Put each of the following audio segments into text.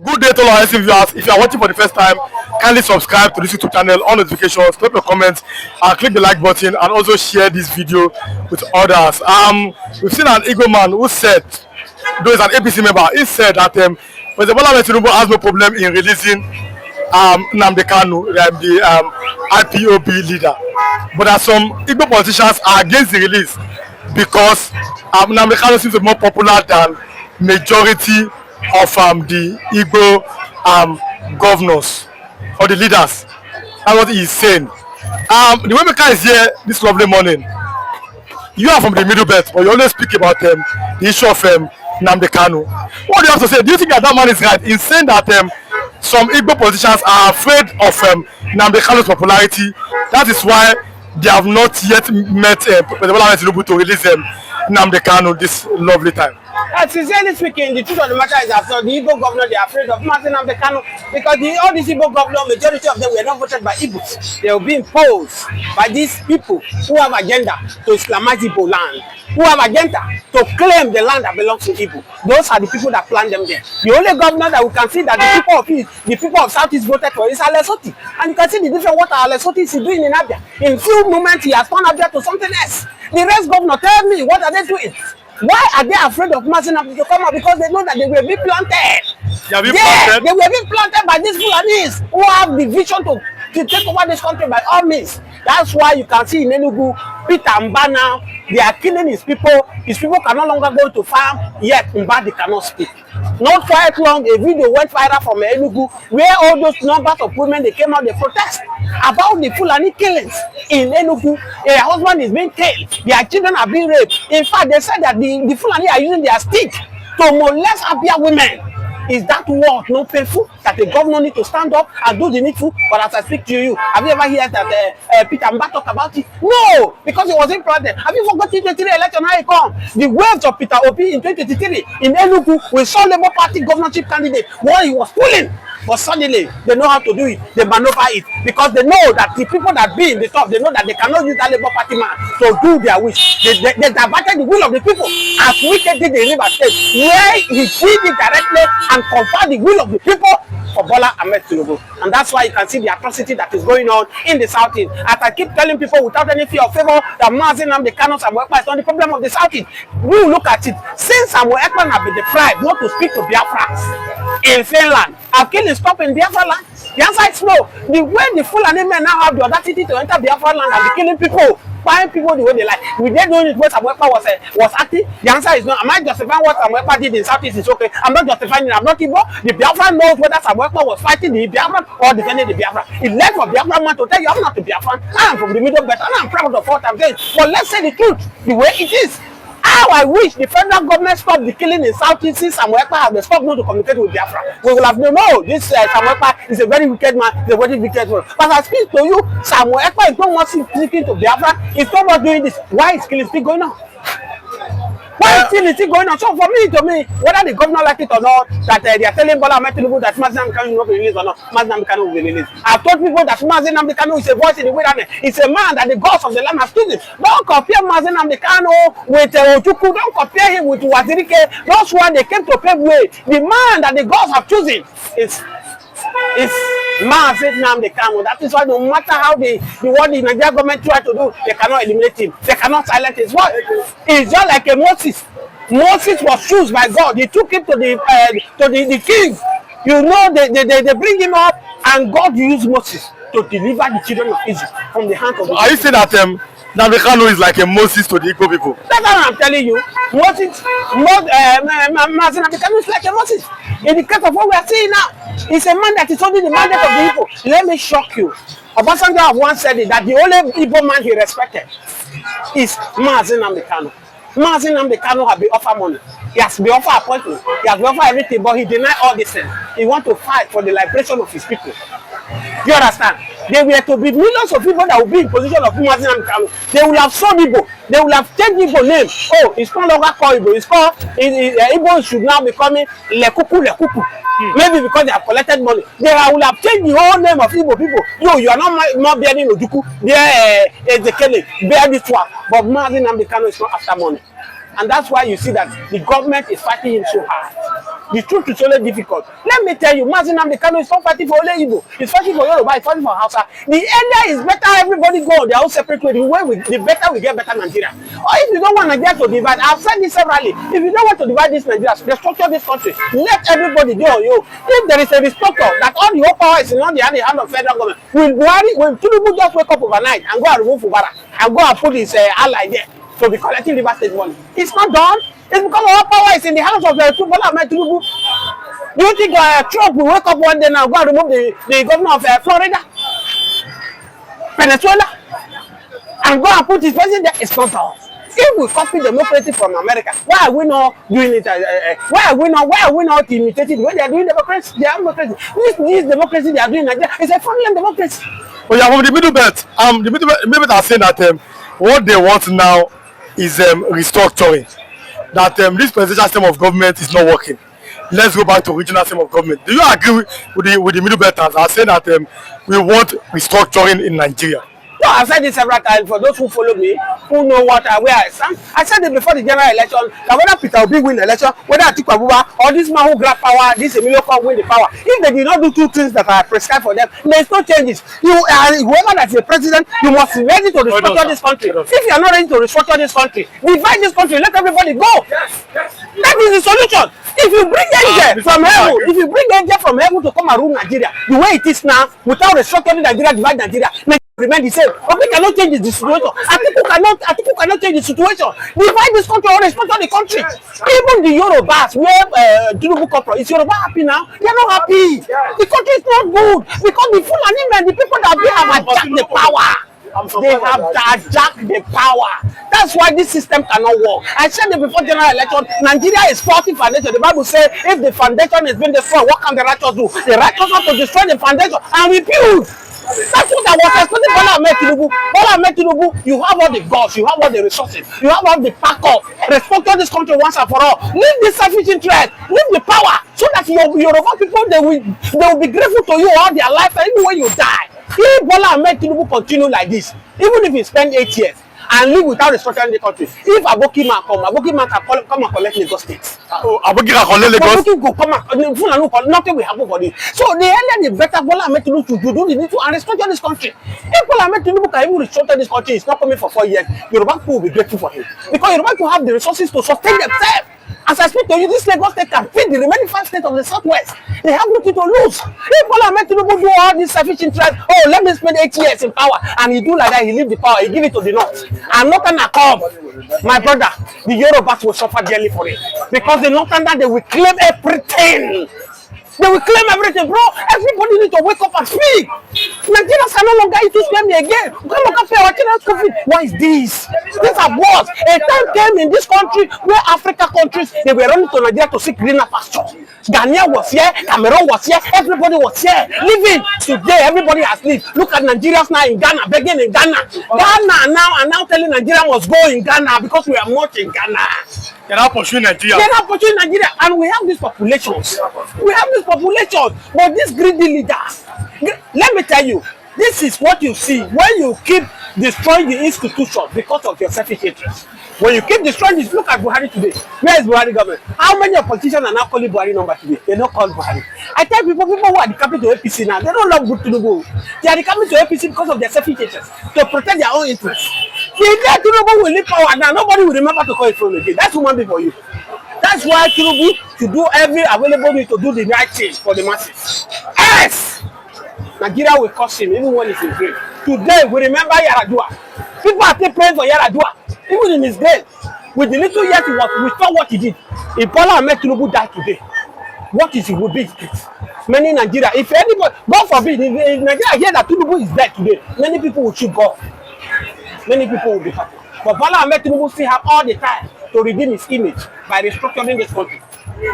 Good day to all our viewers. If you are watching for the first time, kindly subscribe to this YouTube channel, on notifications, drop your comments, click the like button, and also share this video with others. We've seen an Igbo man who said, though he's an APC member, he said that President Bola Ahmed Tinubu has no problem in releasing Nnamdi Kanu, the IPOB leader, but that some Igbo politicians are against the release because Nnamdi Kanu seems to be more popular than majority of the Igbo governors or the leaders. That's what he is saying. The Waymaker is here this lovely morning. You are from the Middle Belt, but you always speak about the issue of Nnamdi Kanu. What do you have to say? Do you think that that man is right in saying that some Igbo politicians are afraid of Nnamdi Kanu's popularity? That is why they have not yet met President Bola Ahmed Tinubu to release Nnamdi Kanu this lovely time. Sincerely speaking, the truth of the matter is that the Igbo governor, they are afraid of Nnamdi Kanu because all these Igbo governors, majority of them were not voted by Igbos. They will be imposed by these people who have agenda to Islamize Igbo land, who have agenda to claim the land that belongs to Igbo. Those are the people that plant them there. The only governor that we can see that the people of Southeast voted for is Alesoti. And you can see the different what Alesoti is doing in Abia. In few moments, he has turned Abia to something else. The rest governor, tell me, what are they doing? Why are they afraid of Nnamdi to come out? Because they know that they will be planted. They will be planted by these Fulanis who have the vision to take over this country by all means. That's why you can see in Enugu, Peter Mba now, they are killing his people. His people can no longer go to farm, yet Mba they cannot speak. Not quite long, a video went viral from Enugu where all those numbers of women, they came out, they protest about the Fulani killings in Enugu. Their husband is being killed, their children are being raped. In fact, they said that the Fulani are using their stick to molest Abia women. Is that word not painful that the governor need to stand up and do the needful? But as I speak to you, have you ever heard that Peter Mba talk about it? No, because it was implanted. Have you forgotten 2023 election how it come? The waves of Peter Obi in 2023 in Enugu, we saw Labour Party governorship candidate while he was pulling. But suddenly, they know how to do it. They maneuver it. Because they know that the people that be in the top, they know that they cannot use that Labour Party man to do their wish. They diverted the will of the people. As Wike did in River State, where he did it directly and conferred the will of the people for Bola Ahmed Tinubu. And that's why you can see the atrocity that is going on in the Southeast. As I keep telling people without any fear of favor, that Nnamdi Kanu Samuel Ekpa is not the problem of the Southeast. We will look at it. Since Samuel Ekpa has been deprived not to speak to Biafrans in Finland, have killing stop in Biafra land? The answer is no. The way the Fulani men now have the audacity to enter Biafra land and be killing people, find people the way they like. We did doing it when Samuel Ekpa was acting. The answer is no. Am I justifying what Samuel Ekpa did in Southeast? It's okay. I'm not justifying it. I'm not Igbo. The Biafra knows whether Samuel Ekpa was fighting the Biafra or defending the Biafra. It left for Biafra man to tell you I'm not a Biafran. I am from the Middle Belt and I'm proud of what I'm saying. But let's say the truth, the way it is. How I wish the federal government stopped the killing in Southeast since Samuel Ekpa has stopped not to communicate with Biafra. We will have known, no, this Samuel Ekpa is a very wicked man, he's a very wicked man. But I speak to you, Samuel Ekpa is not much speaking to Biafra, he's not much doing this. Why is killing still going on? Why is still going on? So for me, whether the governor like it or not, that they are telling Bola Ahmed Tinubu that Nnamdi Kanu will not be released or not, Nnamdi Kanu will be released. I've told people that Nnamdi Kanu is a voice in the wilderness. It's a man that the gods of the land have chosen. Don't compare Nnamdi Kanu with Ojukwu. Don't compare him with Wazirike. Those one they came to pave way. The man that the gods have chosen is Nnamdi Kanu. That is why no matter how the Nigerian government try to do, they cannot eliminate him. They cannot silence his voice. It's just like a Moses. Moses was chosen by God. He took him to the king. You know, they bring him up, and God used Moses to deliver the children of Israel from the hand of the Are you saying that Nnamdi Kanu is like a Moses to the Igbo people? That's what I'm telling you. Nnamdi Kanu is like a Moses. In the case of what we are seeing now, he's a man that is holding the mandate of the people. Let me shock you. Obasanjo have once said it, that the only Igbo man he respected is Nnamdi Kanu. Nnamdi Kanu has been offered money. He has been offered appointment. He has been offered everything, but he denied all this things. He wants to fight for the liberation of his people. You understand? There were to be millions of people that will be in position of Nnamdi Kanu. They will have sold Igbo. They will have changed Igbo name. Oh, it's no longer called Igbo. It's called Igbo should now be coming Lekuku. Maybe because they have collected money. They will have changed the whole name of Igbo people. You are not bearing Ojukwu. There is the killing. Bear this one. But Nnamdi Kanu is not after money. And that's why you see that the government is fighting him so hard. The truth is only difficult. Let me tell you, Mazin Amdekano is not fighting for only Igbo. He's fighting for Yoruba, he's fighting for Hausa. The earlier is better everybody go on their own separate way. The better we get better Nigeria. Or if you don't want Nigeria to divide, I've said this severally. If you don't want to divide this Nigeria, restructure this country. Let everybody go on you. If there is a restructure that all the whole power is in the hand of federal government, will Tinubu just wake up overnight and go and remove Fubara and go and put his ally there to be collecting River State money? It's not done. It's because all power is in the hands of Tinubu. Do you think Trump will wake up one day now and go and remove the governor of Florida, Venezuela, and go and put his president there? It's not done. If we copy democracy from America, why are we not doing it? Why are we not imitating the way they are doing democracy? They are democracy. This democracy they are doing Nigeria is a foreign democracy. Oh yeah, from the middle belt, the middle belt are saying that what they want now is restructuring. That this presidential system of government is not working. Let's go back to regional system of government. Do you agree with the middle belters are saying that we want restructuring in Nigeria? No, I've said this several times for those who follow me, who know where I stand. I said it before the general election that whether Peter Obi win the election, whether Atiku Abubakar or this man who grab power, this Emilio Kong win the power. If they did not do two things that are prescribed for them, there is no changes. Whoever that is the president, you must be ready to restructure this country. If you are not ready to restructure this country, divide this country, let everybody go. That is the solution. If you bring angel from heaven, to come and rule Nigeria the way it is now, without restructuring Nigeria, divide Nigeria, remain the same. But we cannot change the situation. And people cannot change the situation. Divide this country or restructure the country. Even the Yorubas, where Tinubu come from, is Yoruba happy now? They are not happy. The country is not good because the Fulani men, the people that have hijacked the power. They have hijacked the power. That's why this system cannot work. I said it before general election. Nigeria is faulty foundation. The Bible says if the foundation has been destroyed, what can the righteous do? The righteous have to destroy the foundation and rebuild. That's what I was expecting. Bola Ahmed Tinubu, you have all the gods, you have all the resources, you have all the backup. Restructure this country once and for all. Leave this selfish interest, leave the power, so that your Yoruba people they will be grateful to you all their life, even when you die. If Bola Ahmed Tinubu continue like this, even if he spend 8 years and live without restructuring the country, if Aboki man can come and collect Lagos State. Oh, Aboki can collect Lagos. Aboki go come and nothing will happen for this. So the earlier the better Bola Ahmed Tinubu to do the need to and restructure this country. If Bola Ahmed Tinubu can even restructure this country, it's not coming for 4 years. Yoruba people will be grateful for him because Yoruba people have the resources to sustain themselves. As I speak to you, this Lagos State can feed the remaining 5 states of the Southwest. They have nothing to lose. If Bola Ahmed Tinubu do all this selfish interest, oh, let me spend 8 years in power, and he do like that, he leave the power, he give it to the North. And Northern come, my brother, the Yorubas will suffer dearly for it. Because the Northern, they will claim everything. They will claim everything, bro. Everybody needs to wake up and speak. Nigerians are no longer into me again. Come on, pay our children's. What is this? These are wars. A time came in this country where African countries, they were running to Nigeria to seek greener pasture. Ghana was here, Cameroon was here, everybody was here. Living today, everybody has lived. Look at Nigerians now in Ghana, begging in Ghana. Ghana now are now telling Nigeria must go in Ghana because we are much in Ghana. They're not pursuing Nigeria. They're not pursuing Nigeria. And we have these populations. We have this population. But these greedy leaders, let me tell you, this is what you see when you keep destroying the institution because of your selfish interest. When you keep destroying this, look at Buhari today. Where is Buhari government? How many politicians are now calling Buhari number today? They don't call Buhari. I tell people who are the coming to APC now, they don't love good Tinubu. They are coming to APC because of their selfish interests, to protect their own interests. The day Tinubu will leave power now, nobody will remember to call it from again. That's human being for you. That's why Tinubu should do every available way to do the right thing for the masses. Yes! Nigeria will curse him even when he's in grave. Today we remember Yaradua. People are still praying for Yaradua. Even in his grave, with the little years we saw what he did. If Bola Ahmed Tinubu died today, what is it would be? Many in Nigeria, if anybody, God forbid, if Nigeria hear that Tinubu is dead today, many people will shoot God. Many people will be happy. But Bola Ahmed Tinubu still have all the time to redeem his image by restructuring this country.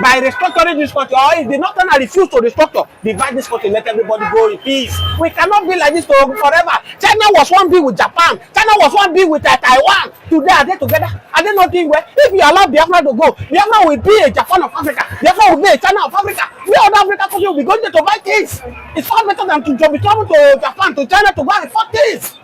By restructuring this country, or if the Northern refuse to restructure, divide this country, let everybody go in peace. We cannot be like this forever. China was one big with Japan. China was one big with Taiwan. Today, are they together? Are they not doing well? If you allow Biafra to go, Biafra will be a Japan of Africa. Biafra will be a China of Africa. We other African countries will be going there to buy things. It's far better than to be traveling to Japan, to China to buy 4 things.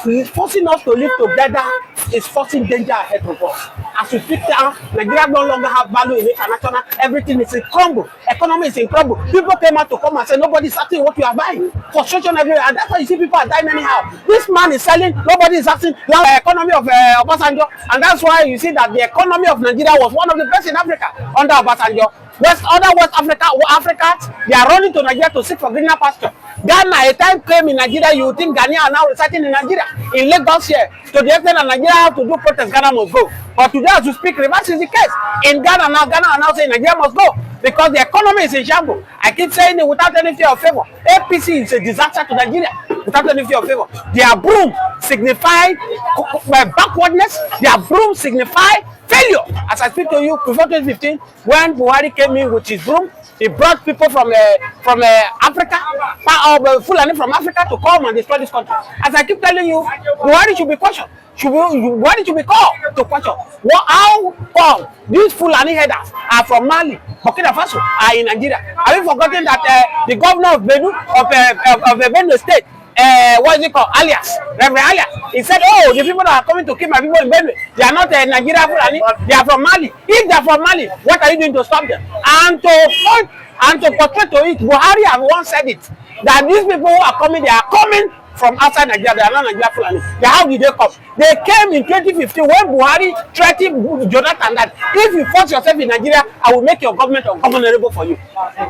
He's forcing us to live together is forcing danger ahead of us. As we speak now, Nigeria no longer have value in international. Everything is in crumble. Economy is in crumble. People came out to come and say nobody's asking what you are buying. Frustration everywhere, and that's why you see people are dying anyhow. This man is selling. Nobody is asking. Now the economy of Obasanjo, and that's why you see that the economy of Nigeria was one of the best in Africa under Obasanjo. West Africa, they are running to Nigeria to seek for greener pasture. Ghana, a time came in Nigeria, you would think Ghanaians are now residing in Nigeria, in Lagos here, to the extent that Nigeria have to do protest, Ghana must go. But today, as we speak, reverse is the case. In Ghana now, Ghana are now saying Nigeria must go because the economy is in shambles. I keep saying it without any fear of favor. APC is a disaster to Nigeria without any fear of favor. Their broom signified backwardness. Their broom signified failure. As I speak to you, before 2015, when Buhari came in with his broom, he brought people from Africa, Fulani from Africa, to come and destroy this country. As I keep telling you, Buhari should be questioned. Buhari should be called to question. How come these Fulani headers are from Mali, Burkina Faso, are in Nigeria? Have you forgotten that the governor of Benue State, what is it called? Alias, Reverend Alias. He said, oh, the people that are coming to kill my people in Benue, they are not Nigeria Fulani, they are from Mali. If they are from Mali, what are you doing to stop them? And to portray to it, Buhari have once said it, that these people who are coming, they are coming from outside Nigeria. They are not Nigeria Fulani. How did they come? They came in 2015 when Buhari threatened Jonathan that if you force yourself in Nigeria, I will make your government ungovernable for you.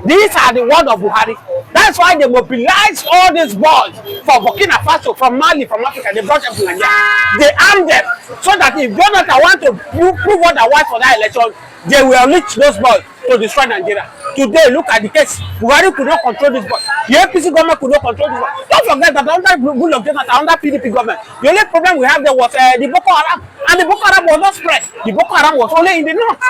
These are the words of Buhari. That's why they mobilized all these boys from Burkina Faso, from Mali, from Africa. They brought them to Nigeria. They armed them so that if Jonathan wants to prove otherwise for that election, they will unleash those boys to destroy Nigeria. Today, look at the case. Buhari could not control this boy. The APC government could not control this boy. Don't forget that under Goodluck Jonathan, under PDP government, the only problem we have there was the Boko Haram. And the Boko Haram was not spread. The Boko Haram was only in the north.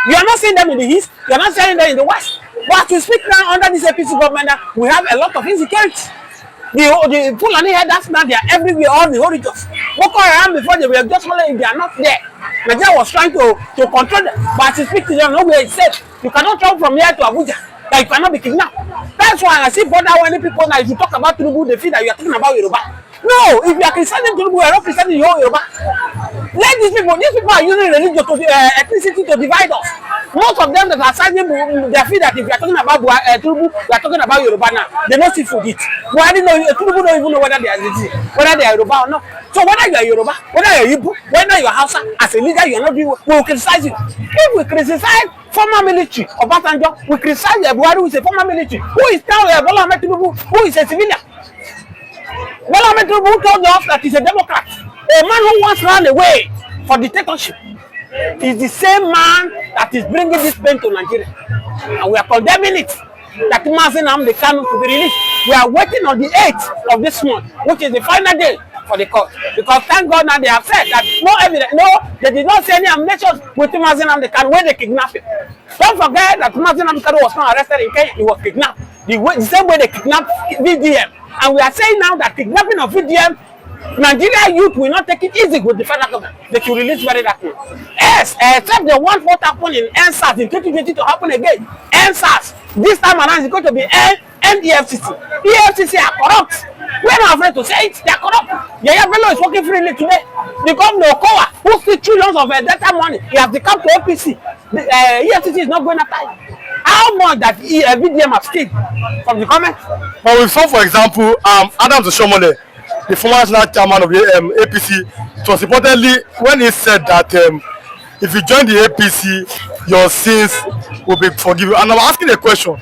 You are not seeing them in the east. You are not seeing them in the west. But to speak now under this APC government, we have a lot of insecurity. The Fulani headers now, they are everywhere, all the horizons. Boko Haram before they were just only, they are not there. Nigeria was trying to control them, but to speak to them, nowhere is safe. You cannot travel from here to Abuja, that you cannot be kidnapped. That's why I see bother when people now, if you talk about Tinubu, they feel that you are talking about Yoruba. No, if you are criticizing Tinubu, you are not criticizing your Yoruba. Let these people are using religion to ethnicity to divide us. Most of them that are signing, they feel that if you are talking about Tinubu, you are talking about Yoruba now. They don't see for it. Tinubu don't even know whether they are Yoruba or not. So whether you are Yoruba, whether you are Igbo, whether you are Hausa, as a leader, you are not doing. We will criticize you. If we criticize former military of Obasanjo, we criticize Buhari, who is a former military, who is now Bola Ahmed Tinubu, who is a civilian. Bola Ahmed Tinubu told us that he's a Democrat. A man who once ran away for dictatorship is the same man that is bringing this pain to Nigeria. And we are condemning it. That Mazi Nnamdi Kanu to be released. We are waiting on the 8th of this month, which is the final day for the court. Because thank God now they have said that no evidence, they did not say any ammunition with Mazi Nnamdi Kanu when they kidnapped him. Don't forget that Mazi Nnamdi Kanu was not arrested in Kenya, he was kidnapped. The same way they kidnapped VDM. And we are saying now that kidnapping of VDM, Nigeria youth will not take it easy with the federal government. They should release very rapidly. Yes, except they want what happened in NSAS in 2020 to happen again. NSAS, this time around is going to be EFCC. EFCC are corrupt. We are not afraid to say it. They are corrupt. Yaya Bello is working freely today. The governor Okowa, who steals trillions of data money, he has become to APC. The EFCC is not going after it. How much that VDM have steal from the government? But we saw, for example, Adams Oshomole, the former national chairman of the APC, it was reportedly when he said that if you join the APC, your sins will be forgiven. And I'm asking a question.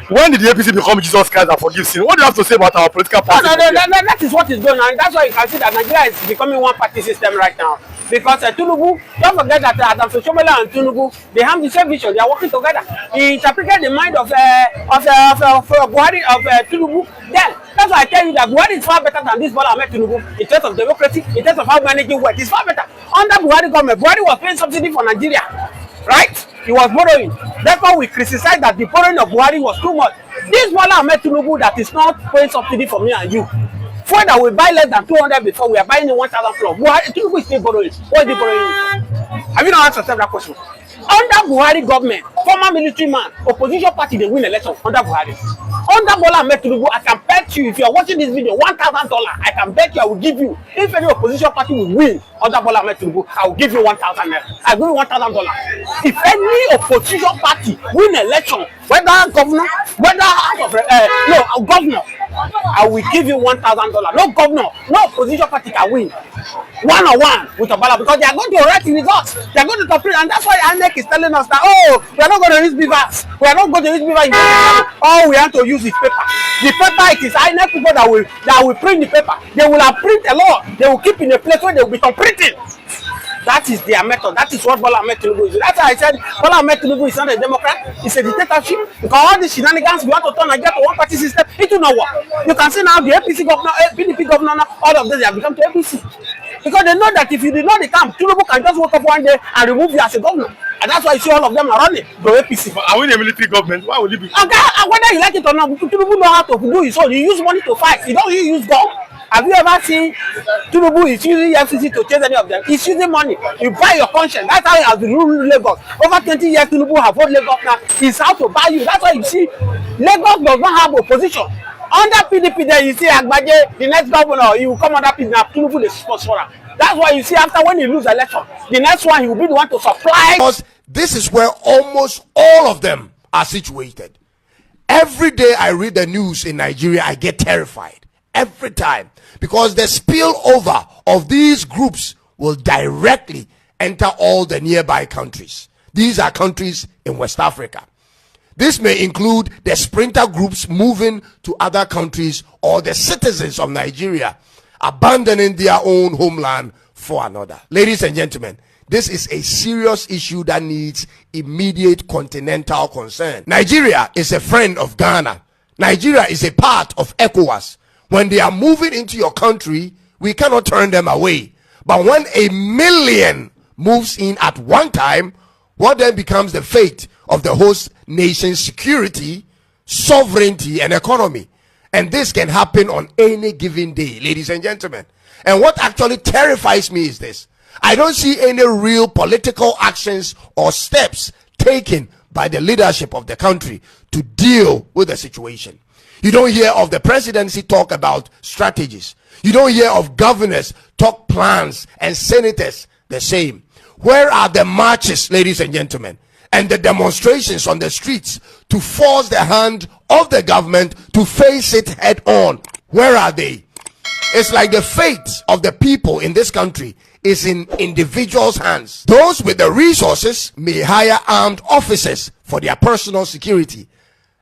When did the APC become Jesus Christ and forgive sin? What do you have to say about our political party? That is what is going on. That's why you can see that Nigeria is becoming one party system right now. Because Tinubu, don't forget that Adams Oshomole and Tinubu, they have the same vision. They are working together. He interpreted the mind of Buhari, of Tinubu. Then that's why I tell you that Buhari is far better than this Bola Ahmed Tinubu in terms of democracy, in terms of how managing work. It's far better. Under Buhari government, Buhari was paying subsidy for Nigeria, right? He was borrowing. Therefore, we criticize that the borrowing of Buhari was too much. This Bola Ahmed Tinubu that is not paying subsidy for me and you. Fuel that we buy less than 200 before, we are buying in 1,000 plus. Tinubu is still borrowing. What is he borrowing? Have you not asked yourself that question? Under Buhari government, former military man, opposition party they win election under Buhari. Under Bola Ahmed Tinubu, I can bet you, if you are watching this video, $1,000, I can bet you I will give you, if any opposition party will win under Bola Ahmed Tinubu, I will give you 1,000 naira. I give you $1,000. If any opposition party win election, whether governor, whether house of governor, I will give you $1,000. No governor, no opposition party can win one-on-one with Obala because they are going to write the results. They are going to complete, and that's why INEC is telling us that, oh, we are not going to use beavers. We are not going to use beavers. All we have to use is paper. The paper, it is INEC people that will print the paper. They will have print a lot. They will keep in a place where they will be printing. That is their method. That is what Bola Ahmed Tinubu is. That's why I said Bola Ahmed Tinubu is not a Democrat. It's a dictatorship. Because all these shenanigans, we want to turn and get to one party system. It will not work. You can see now the APC governor, PDP governor, all of them, they have become to APC. Because they know that if you did not come, Tinubu can just wake up one day and remove you as a governor. And that's why you see all of them are running to APC. But are we in a military government? Why would it be? Okay, whether you like it or not, Tinubu know how to do it. So you use money to fight. You don't use gun. Have you ever seen Tinubu is using FCC to chase any of them? He's using money. You buy your conscience. That's how he has been ruling Lagos. Over 20 years, Tinubu have hold Lagos now. He's out to buy you. That's why you see Lagos does not have opposition. Under PDP, then you see Agbaje, the next governor, he will come under PDP. Now Tinubu is sponsor. That's why you see after when he lose election, the next one he will be the one to supply. Because this is where almost all of them are situated. Every day I read the news in Nigeria, I get terrified. Every time, because the spillover of these groups will directly enter all the nearby countries. These are countries in West Africa. This may include the sprinter groups moving to other countries or the citizens of Nigeria abandoning their own homeland for another. Ladies and gentlemen, this is a serious issue that needs immediate continental concern. Nigeria is a friend of Ghana. Nigeria is a part of ECOWAS. When they are moving into your country, we cannot turn them away. But when 1 million moves in at one time, what then becomes the fate of the host nation's security, sovereignty, and economy? And this can happen on any given day, ladies and gentlemen. And what actually terrifies me is this. I don't see any real political actions or steps taken by the leadership of the country to deal with the situation. You don't hear of the presidency talk about strategies. You don't hear of governors talk plans and senators the same. Where are the marches, ladies and gentlemen, and the demonstrations on the streets to force the hand of the government to face it head on? Where are they? It's like the fate of the people in this country is in individuals' hands. Those with the resources may hire armed officers for their personal security,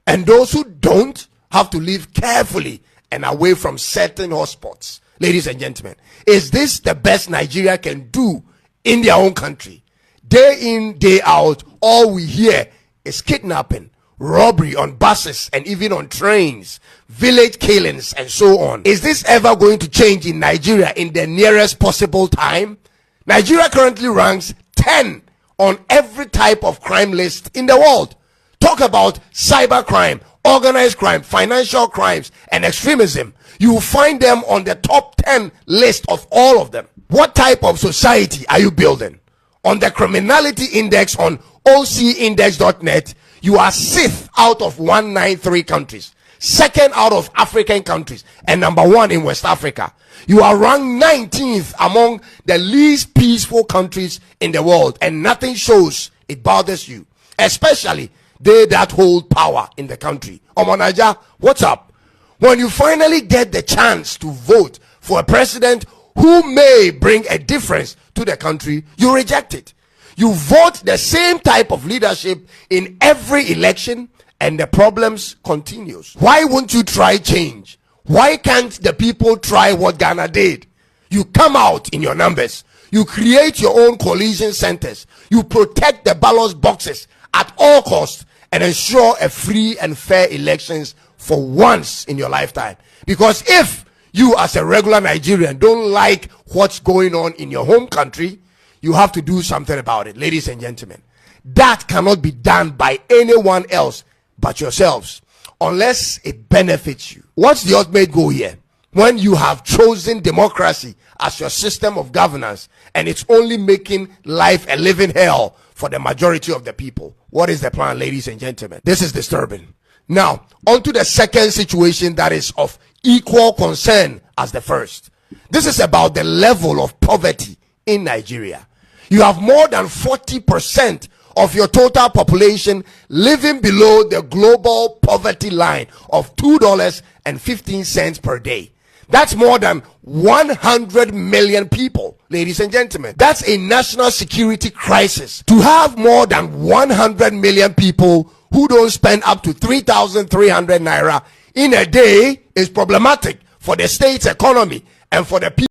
and those who don't have to live carefully and away from certain hotspots. Ladies and gentlemen, is this the best Nigeria can do in their own country? Day in, day out, all we hear is kidnapping, robbery on buses and even on trains, village killings and so on. Is this ever going to change in Nigeria in the nearest possible time? Nigeria currently ranks 10 on every type of crime list in the world. Talk about cybercrime, organized crime, financial crimes, and extremism. You will find them on the top 10 list of all of them. What type of society are you building? On the criminality index on ocindex.net, you are 6th out of 193 countries, 2nd out of African countries, and number 1 in West Africa. You are ranked 19th among the least peaceful countries in the world, and nothing shows it bothers you, especially they that hold power in the country. Omanaja, what's up? When you finally get the chance to vote for a president who may bring a difference to the country, you reject it. You vote the same type of leadership in every election, and the problems continues. Why won't you try change? Why can't the people try what Ghana did? You come out in your numbers. You create your own coalition centers. You protect the ballot boxes at all costs and ensure a free and fair elections for once in your lifetime. Because if you as a regular Nigerian don't like what's going on in your home country, you have to do something about it, ladies and gentlemen. That cannot be done by anyone else but yourselves, unless it benefits you. What's the ultimate goal here? When you have chosen democracy as your system of governance and it's only making life a living hell for the majority of the people. What is the plan, ladies and gentlemen? This is disturbing. Now, on to the second situation that is of equal concern as the first. This is about the level of poverty in Nigeria. You have more than 40% of your total population living below the global poverty line of $2.15 per day. That's more than 100 million people, ladies and gentlemen. That's a national security crisis. To have more than 100 million people who don't spend up to 3,300 naira in a day is problematic for the state's economy and for the people